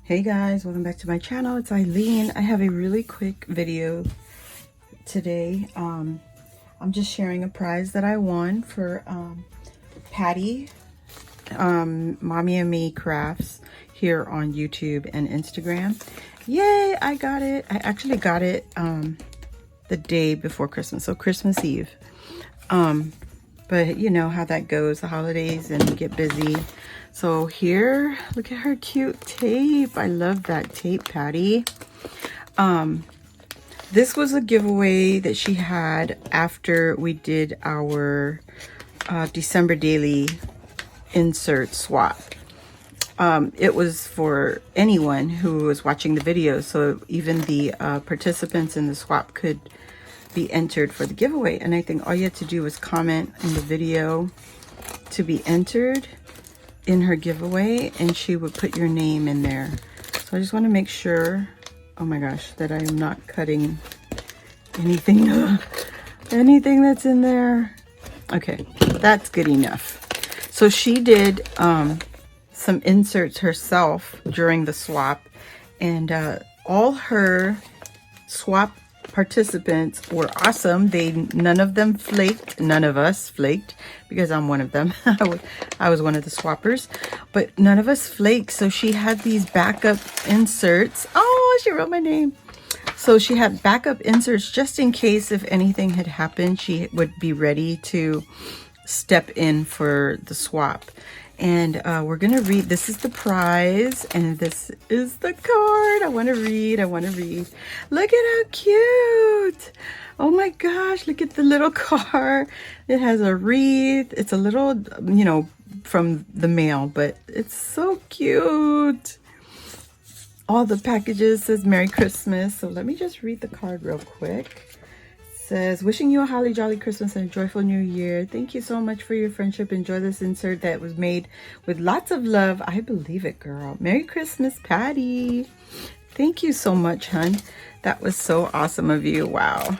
Hey guys, welcome back to my channel. It's Eileen. I have a really quick video today. I'm just sharing a prize that I won for Patty, Mommy and Me Crafts here on YouTube and Instagram. Yay, I got it. I actually got it the day before Christmas, so Christmas Eve. But you know how that goes, the holidays, and you get busy. So here, look at her cute tape. I love that tape, Patty. This was a giveaway that she had after we did our December daily insert swap. It was for anyone who was watching the video, so even the participants in the swap could be entered for the giveaway. And I think all you had to do was comment in the video to be entered in her giveaway, and she would put your name in there. So I just want to make sure, oh my gosh, that I'm not cutting anything anything that's in there. Okay, that's good enough. So she did some inserts herself during the swap, and all her swap participants were awesome. None of them flaked. None of us flaked, because I'm one of them. I was one of the swappers, but none of us flaked. So she had these backup inserts. Oh, she wrote my name. So she had backup inserts just in case if anything had happened, she would be ready to step in for the swap. And we're gonna read. This is the prize, and this is the card. I want to read. Look at how cute. Oh my gosh, look at the little card. It has a wreath. It's a little, you know, from the mail, but it's so cute. All the packages says Merry Christmas. So let me just read the card real quick. Says, wishing you a holly jolly Christmas and a joyful new year. Thank you so much for your friendship. Enjoy this insert that was made with lots of love. I believe it, girl. Merry Christmas, Patty. Thank you so much, hun. That was so awesome of you. Wow.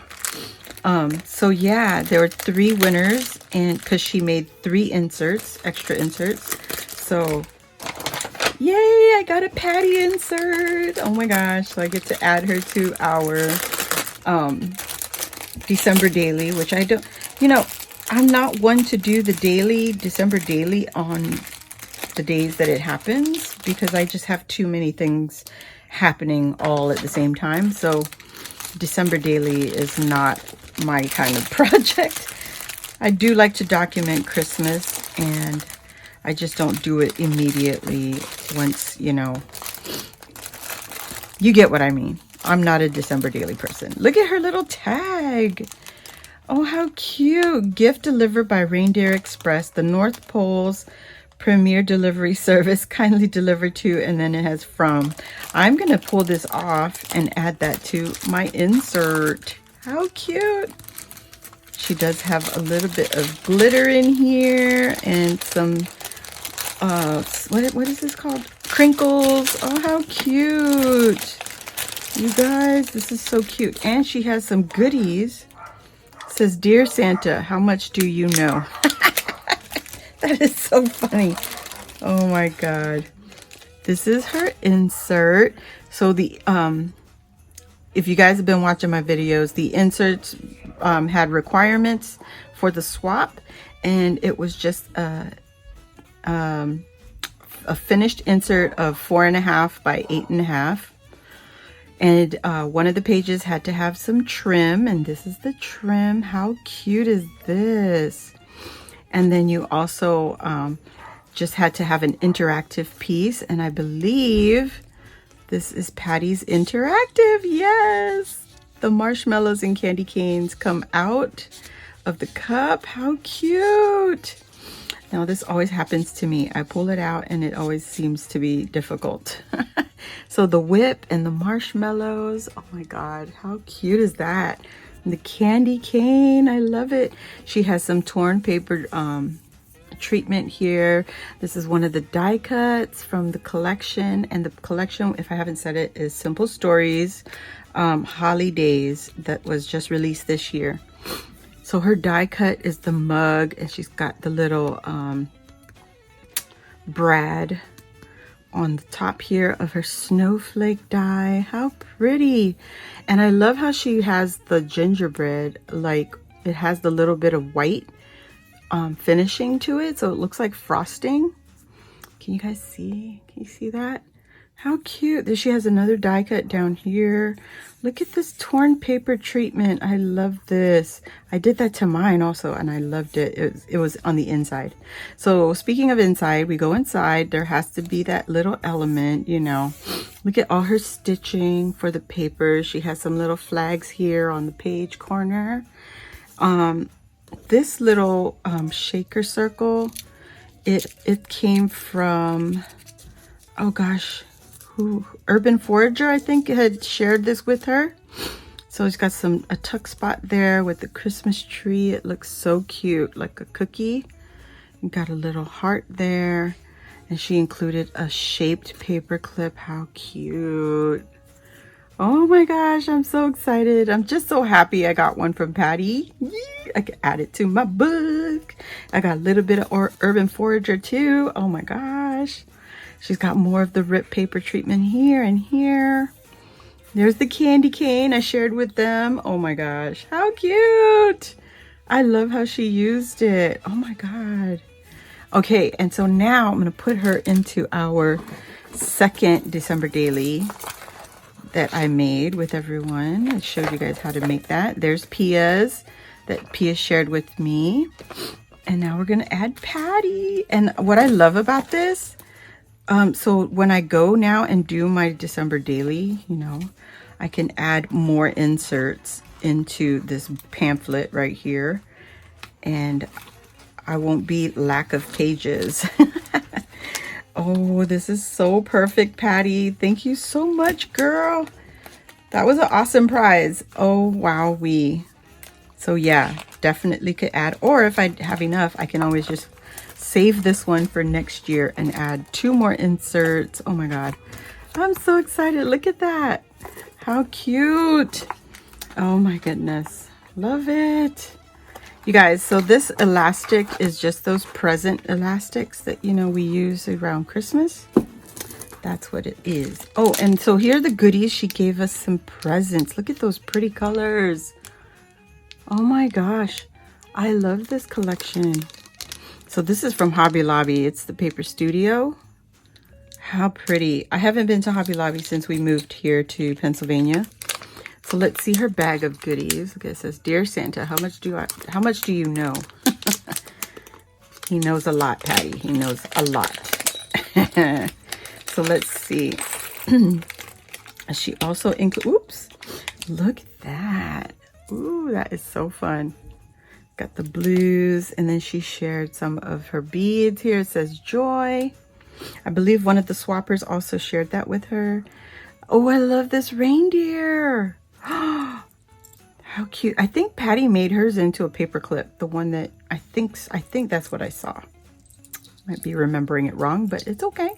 So yeah, there were 3 winners, and because she made 3 inserts, extra inserts. So yay, I got a Patty insert. Oh my gosh. So I get to add her to our December daily, which I don't, you know, I'm not one to do the daily, December daily on the days that it happens, because I just have too many things happening all at the same time. So December daily is not my kind of project. I do like to document Christmas, and I just don't do it immediately once, you know, you get what I mean. I'm not a December daily person. Look at her little tag. Oh, how cute. Gift delivered by Reindeer Express, the North Pole's premier delivery service, kindly delivered to, and then it has from. I'm going to pull this off and add that to my insert. How cute. She does have a little bit of glitter in here and some, what is this called? Crinkles. Oh, how cute. You guys, this is so cute. And she has some goodies. It says, Dear Santa, how much do you know? That is so funny. Oh my God. This is her insert. So the if you guys have been watching my videos, the inserts had requirements for the swap, and it was just a finished insert of 4.5 by 8.5. And one of the pages had to have some trim, and this is the trim. How cute is this? And then you also just had to have an interactive piece, and I believe this is Patty's interactive. Yes, the marshmallows and candy canes come out of the cup. How cute. Now this always happens to me. I pull it out and it always seems to be difficult. So the whip and the marshmallows, oh my God, how cute is that? And the candy cane, I love it. She has some torn paper treatment here. This is one of the die cuts from the collection, and the collection, if I haven't said it, is Simple Stories Holidays, that was just released this year. So her die cut is the mug, and she's got the little Brad on the top here of her snowflake die. How pretty. And I love how she has the gingerbread, like it has the little bit of white finishing to it, so it looks like frosting. Can you guys see? Can you see that? How cute. Then she has another die cut down here. Look at this torn paper treatment. I love this. I did that to mine also, and I loved it. It was on the inside. So speaking of inside, we go inside. There has to be that little element, you know. Look at all her stitching for the paper. She has some little flags here on the page corner. This little shaker circle, it came from, oh gosh, Urban Forager, I think, had shared this with her. So it's got a tuck spot there with the Christmas tree. It looks so cute, like a cookie. You got a little heart there, and she included a shaped paper clip. How cute. Oh my gosh, I'm so excited. I'm just so happy I got one from Patty. I can add it to my book. I got a little bit of Urban Forager too. Oh my gosh. She's got more of the ripped paper treatment here and here. There's the candy cane I shared with them. Oh my gosh, how cute. I love how she used it. Oh my God. Okay, and so now I'm gonna put her into our second December daily that I made with everyone. I showed you guys how to make that. There's Pia's that Pia shared with me. And now we're gonna add Patty. And what I love about this, so when I go now and do my December daily, you know, I can add more inserts into this pamphlet right here, and I won't be lack of pages. Oh, this is so perfect, Patty. Thank you so much, girl. That was an awesome prize. Oh, wowee. So yeah, definitely could add, or if I have enough, I can always just save this one for next year and add 2 more inserts. Oh my God, I'm so excited. Look at that. How cute. Oh my goodness, love it. You guys, so this elastic is just those present elastics that, you know, we use around Christmas. That's what it is. Oh, and so here are the goodies. She gave us some presents. Look at those pretty colors. Oh my gosh, I love this collection. So this is from Hobby Lobby. It's the Paper Studio. How pretty. I haven't been to Hobby Lobby since we moved here to Pennsylvania. So let's see her bag of goodies. Okay, it says, "Dear Santa, how much do you know?" He knows a lot, Patty. He knows a lot. So let's see. She also oops, look at that. Ooh, that is so fun. Got the blues, and then she shared some of her beads here. It says joy. I believe one of the swappers also shared that with her. Oh, I love this reindeer. How cute. I think Patty made hers into a paper clip. The one that I think that's what I saw. Might be remembering it wrong, but it's okay.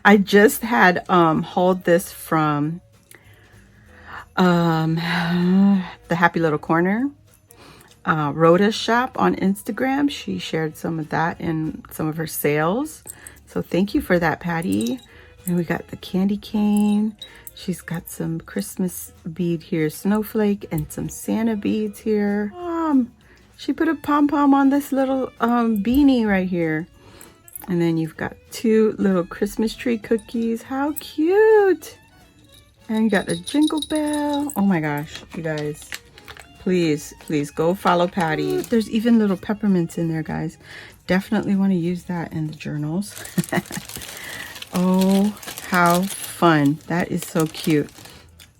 I just had hauled this from the Happy Little Corner. Rhoda's shop on Instagram. She shared some of that in some of her sales. So thank you for that, Patty. And we got the candy cane. She's got some Christmas bead here, snowflake, and some Santa beads here. She put a pom-pom on this little beanie right here. And then you've got 2 little Christmas tree cookies. How cute. And you got a jingle bell. Oh my gosh, you guys. Please, please go follow Patty. There's even little peppermints in there, guys. Definitely want to use that in the journals. Oh, how fun. That is so cute.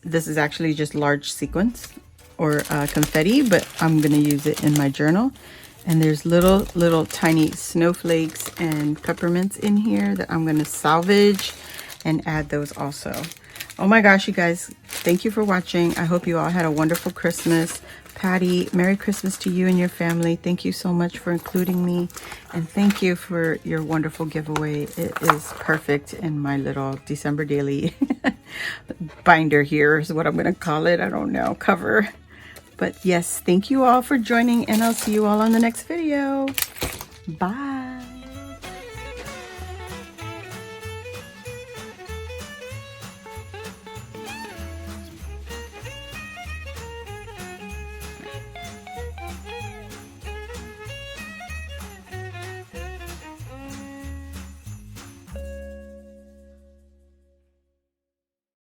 This is actually just large sequins or confetti, but I'm going to use it in my journal. And there's little tiny snowflakes and peppermints in here that I'm going to salvage and add those also. Oh my gosh, you guys, thank you for watching. I hope you all had a wonderful Christmas. Patty, Merry Christmas to you and your family. Thank you so much for including me. And thank you for your wonderful giveaway. It is perfect in my little December daily binder here is what I'm going to call it. I don't know, cover. But yes, thank you all for joining, and I'll see you all on the next video. Bye.